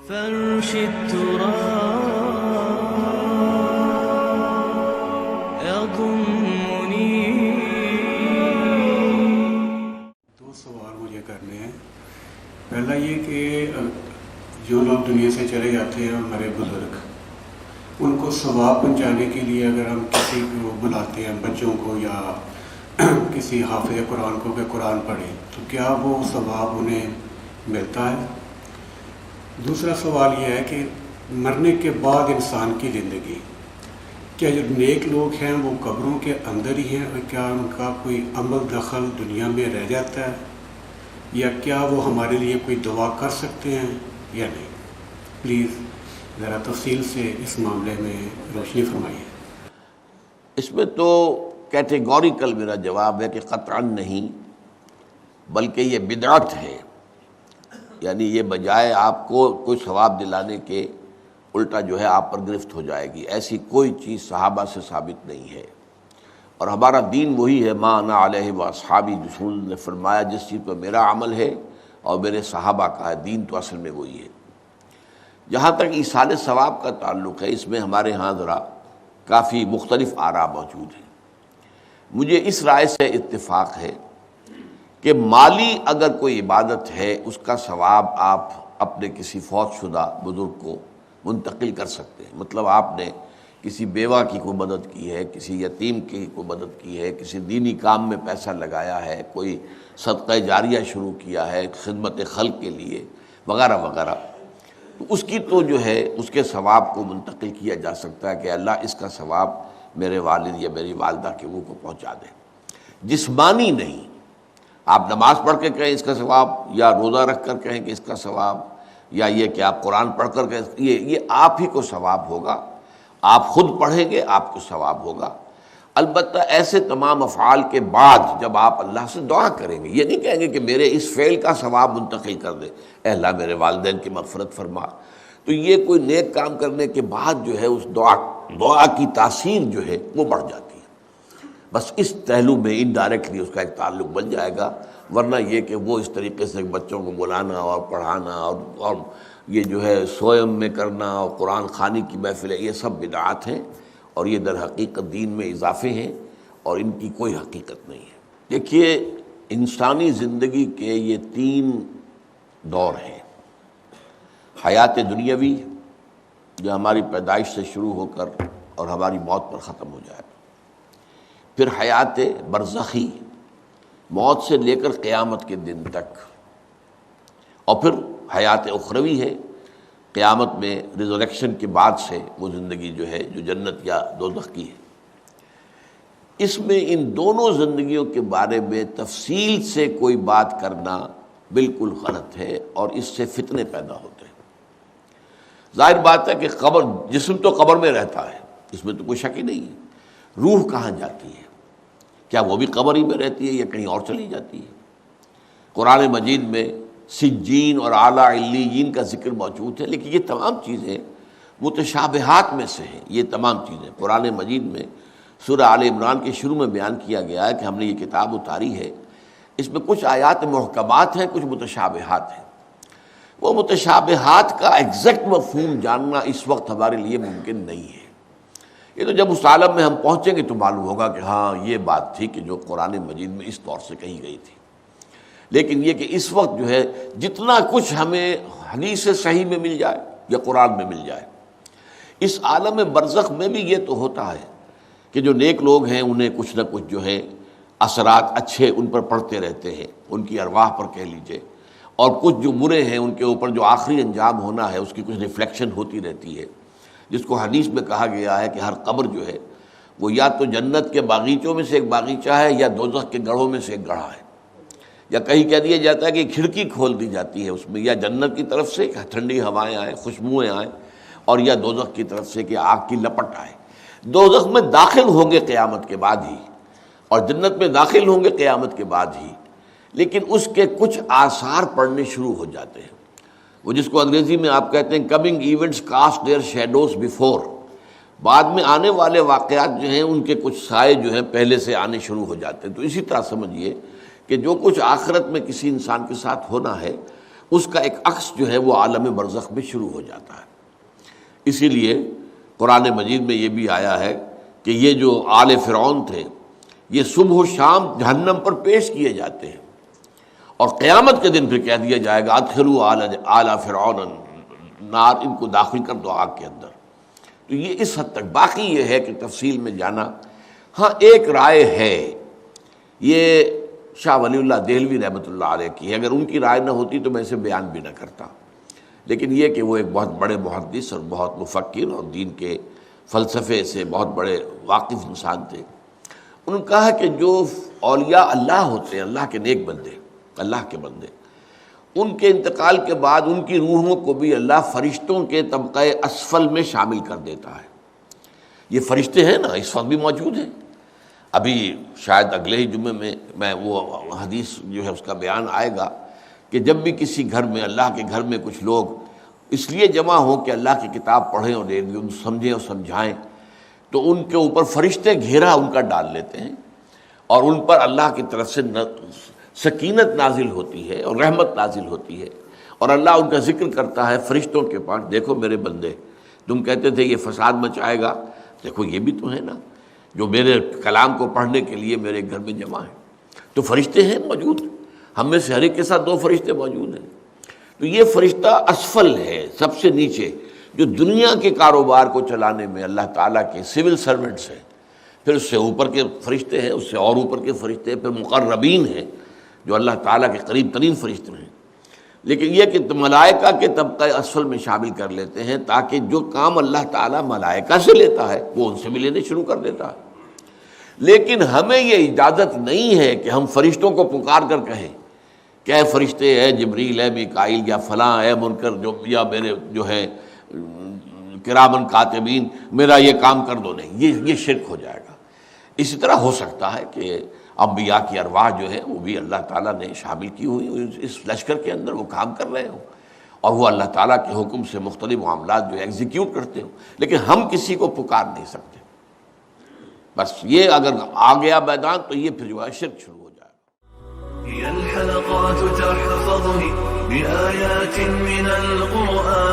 فرش التراب يضمني. دو سوال مجھے کرنے ہیں. پہلا یہ کہ جو لوگ دنیا سے چلے جاتے ہیں ہمارے بزرگ، ان کو ثواب پہنچانے کے لیے اگر ہم کسی کو بلاتے ہیں، بچوں کو یا کسی حافظ قرآن کو کہ قرآن پڑھے، تو کیا وہ ثواب انہیں ملتا ہے؟ دوسرا سوال یہ ہے کہ مرنے کے بعد انسان کی زندگی، کیا جو نیک لوگ ہیں وہ قبروں کے اندر ہی ہیں، اور کیا ان کا کوئی عمل دخل دنیا میں رہ جاتا ہے، یا کیا وہ ہمارے لیے کوئی دعا کر سکتے ہیں یا نہیں؟ پلیز ذرا تفصیل سے اس معاملے میں روشنی فرمائیے. اس میں تو کیٹیگوریکل میرا جواب ہے کہ قطعاً نہیں، بلکہ یہ بدعت ہے. یعنی یہ بجائے آپ کو کوئی ثواب دلانے کے الٹا جو ہے آپ پر گرفت ہو جائے گی. ایسی کوئی چیز صحابہ سے ثابت نہیں ہے، اور ہمارا دین وہی ہے، ما انا علیہ واصحابی. رسول نے فرمایا جس چیز پر میرا عمل ہے اور میرے صحابہ کا ہے، دین تو اصل میں وہی ہے. جہاں تک ایصال ثواب کا تعلق ہے، اس میں ہمارے ہاں ذرا کافی مختلف آراء موجود ہیں. مجھے اس رائے سے اتفاق ہے کہ مالی اگر کوئی عبادت ہے اس کا ثواب آپ اپنے کسی فوت شدہ بزرگ کو منتقل کر سکتے ہیں. مطلب آپ نے کسی بیوہ کی کوئی مدد کی ہے، کسی یتیم کی کوئی مدد کی ہے، کسی دینی کام میں پیسہ لگایا ہے، کوئی صدقہ جاریہ شروع کیا ہے خدمت خلق کے لیے وغیرہ وغیرہ، تو اس کی تو جو ہے اس کے ثواب کو منتقل کیا جا سکتا ہے کہ اللہ اس کا ثواب میرے والد یا میری والدہ کے وہ کو پہنچا دے. جسمانی نہیں. آپ نماز پڑھ کے کہیں اس کا ثواب، یا روزہ رکھ کر کہیں کہ اس کا ثواب، یا یہ کہ آپ قرآن پڑھ کر کہیں، یہ آپ ہی کو ثواب ہوگا. آپ خود پڑھیں گے آپ کو ثواب ہوگا. البتہ ایسے تمام افعال کے بعد جب آپ اللہ سے دعا کریں گے، یہ نہیں کہیں گے کہ میرے اس فعل کا ثواب منتقل کر دے، اے اللہ میرے والدین کی مغفرت فرما. تو یہ کوئی نیک کام کرنے کے بعد جو ہے اس دعا کی تاثیر جو ہے وہ بڑھ جاتی ہے. بس اس پہلو میں انڈائریکٹلی اس کا ایک تعلق بن جائے گا، ورنہ یہ کہ وہ اس طریقے سے بچوں کو بلانا اور پڑھانا اور یہ جو ہے سوئم میں کرنا اور قرآن خوانی کی محفلیں، یہ سب بدعات ہیں، اور یہ در حقیقت دین میں اضافے ہیں، اور ان کی کوئی حقیقت نہیں ہے. دیکھیے، انسانی زندگی کے یہ 3 دور ہیں. حیات دنیاوی جو ہماری پیدائش سے شروع ہو کر اور ہماری موت پر ختم ہو جائے، پھر حیات برزخی موت سے لے کر قیامت کے دن تک، اور پھر حیات اخروی ہے قیامت میں ریزریکشن کے بعد سے وہ زندگی جو ہے جو جنت یا دوزخ کی ہے. اس میں ان دونوں زندگیوں کے بارے میں تفصیل سے کوئی بات کرنا بالکل غلط ہے، اور اس سے فتنے پیدا ہوتے ہیں. ظاہر بات ہے کہ قبر، جسم تو قبر میں رہتا ہے، اس میں تو کوئی شک ہی نہیں ہے. روح کہاں جاتی ہے؟ کیا وہ بھی قبر ہی میں رہتی ہے یا کہیں اور چلی جاتی ہے؟ قرآن مجید میں سجین اور اعلیٰ علیین کا ذکر موجود ہے، لیکن یہ تمام چیزیں متشابہات میں سے ہیں. یہ تمام چیزیں قرآن مجید میں سورہ آل عمران کے شروع میں بیان کیا گیا ہے کہ ہم نے یہ کتاب اتاری ہے، اس میں کچھ آیات محکمات ہیں، کچھ متشابہات ہیں. وہ متشابہات کا ایگزیکٹ مفہوم جاننا اس وقت ہمارے لیے ممکن نہیں ہے. یہ تو جب اس عالم میں ہم پہنچیں گے تو معلوم ہوگا کہ ہاں یہ بات تھی کہ جو قرآن مجید میں اس طور سے کہی گئی تھی. لیکن یہ کہ اس وقت جو ہے جتنا کچھ ہمیں حدیث صحیح میں مل جائے یا قرآن میں مل جائے، اس عالم برزخ میں بھی یہ تو ہوتا ہے کہ جو نیک لوگ ہیں انہیں کچھ نہ کچھ جو ہے اثرات اچھے ان پر پڑتے رہتے ہیں، ان کی ارواح پر کہہ لیجئے، اور کچھ جو برے ہیں ان کے اوپر جو آخری انجام ہونا ہے اس کی کچھ ریفلیکشن ہوتی رہتی ہے، جس کو حدیث میں کہا گیا ہے کہ ہر قبر جو ہے وہ یا تو جنت کے باغیچوں میں سے ایک باغیچہ ہے یا دوزخ کے گڑھوں میں سے ایک گڑھا ہے. یا کہیں کہہ دیا جاتا ہے کہ کھڑکی کھول دی جاتی ہے اس میں، یا جنت کی طرف سے ٹھنڈی ہوائیں آئیں، خوشبوئیں آئیں، اور یا دوزخ کی طرف سے کہ آگ کی لپٹ آئے. دوزخ میں داخل ہوں گے قیامت کے بعد ہی، اور جنت میں داخل ہوں گے قیامت کے بعد ہی، لیکن اس کے کچھ آثار پڑنے شروع ہو جاتے ہیں. وہ جس کو انگریزی میں آپ کہتے ہیں coming events cast their shadows before, بعد میں آنے والے واقعات جو ہیں ان کے کچھ سائے جو ہیں پہلے سے آنے شروع ہو جاتے ہیں. تو اسی طرح سمجھیے کہ جو کچھ آخرت میں کسی انسان کے ساتھ ہونا ہے اس کا ایک عکس جو ہے وہ عالم برزخ میں شروع ہو جاتا ہے۔ اسی لیے قرآن مجید میں یہ بھی آیا ہے کہ یہ جو آل فرعون تھے یہ صبح و شام جہنم پر پیش کیے جاتے ہیں، اور قیامت کے دن پھر کہہ دیا جائے گا ادخلوا آل فرعون النار، ان کو داخل کر دو آگ کے اندر۔ تو یہ اس حد تک، باقی یہ ہے کہ تفصیل میں جانا، ہاں ایک رائے ہے، یہ شاہ ولی اللہ دہلوی رحمۃ اللہ علیہ کی ہے، اگر ان کی رائے نہ ہوتی تو میں اسے بیان بھی نہ کرتا، لیکن یہ کہ وہ ایک بہت بڑے محدث اور بہت مفکر اور دین کے فلسفے سے بہت بڑے واقف انسان تھے۔ انہوں نے کہا کہ جو اولیاء اللہ ہوتے ہیں، اللہ کے نیک بندے، اللہ کے بندے، ان کے انتقال کے بعد ان کی روحوں کو بھی اللہ فرشتوں کے طبقہ اسفل میں شامل کر دیتا ہے۔ یہ فرشتے ہیں نا، اس وقت بھی موجود ہیں۔ ابھی شاید اگلے ہی جمعے میں وہ حدیث جو ہے اس کا بیان آئے گا کہ جب بھی کسی گھر میں، اللہ کے گھر میں کچھ لوگ اس لیے جمع ہوں کہ اللہ کی کتاب پڑھیں اور سمجھیں اور سمجھائیں، تو ان کے اوپر فرشتے گھیرا ان کا ڈال لیتے ہیں، اور ان پر اللہ کی طرف سے سکینت نازل ہوتی ہے اور رحمت نازل ہوتی ہے، اور اللہ ان کا ذکر کرتا ہے فرشتوں کے پاس، دیکھو میرے بندے، تم کہتے تھے یہ فساد مچائے گا، دیکھو یہ بھی تو ہے نا جو میرے کلام کو پڑھنے کے لیے میرے گھر میں جمع ہیں۔ تو فرشتے ہیں موجود، ہم میں سے ہر ایک کے ساتھ 2 فرشتے موجود ہیں۔ تو یہ فرشتہ اسفل ہے، سب سے نیچے، جو دنیا کے کاروبار کو چلانے میں اللہ تعالیٰ کے سول سرونٹس ہیں، پھر اس سے اوپر کے فرشتے ہیں، اس سے اور اوپر کے فرشتے ہیں، پھر مقربین ہیں جو اللہ تعالیٰ کے قریب ترین فرشتے ہیں۔ لیکن یہ کہ ملائکہ کے طبقہ اسفل میں شامل کر لیتے ہیں تاکہ جو کام اللہ تعالیٰ ملائکہ سے لیتا ہے وہ ان سے بھی لینے شروع کر دیتا ہے۔ لیکن ہمیں یہ اجازت نہیں ہے کہ ہم فرشتوں کو پکار کر کہیں کہ اے فرشتے، اے جبریل، اے میکائیل، یا فلاں، اے منکر، جو یا میرے جو ہے کرامن کاتبین، میرا یہ کام کر دو۔ نہیں، یہ شرک ہو جائے گا۔ اسی طرح ہو سکتا ہے کہ انبیاء کی ارواح جو ہے وہ بھی اللہ تعالیٰ نے شامل کی ہوئی اس لشکر کے اندر، وہ کام کر رہے ہوں اور وہ اللہ تعالیٰ کے حکم سے مختلف معاملات جو ایگزیکیوٹ کرتے ہوں، لیکن ہم کسی کو پکار نہیں سکتے۔ بس یہ اگر آ گیا میدان تو یہ پھر جو ہے شرک شروع ہو جائے گا۔ هي الحلقات تحفظني بآيات من القرآن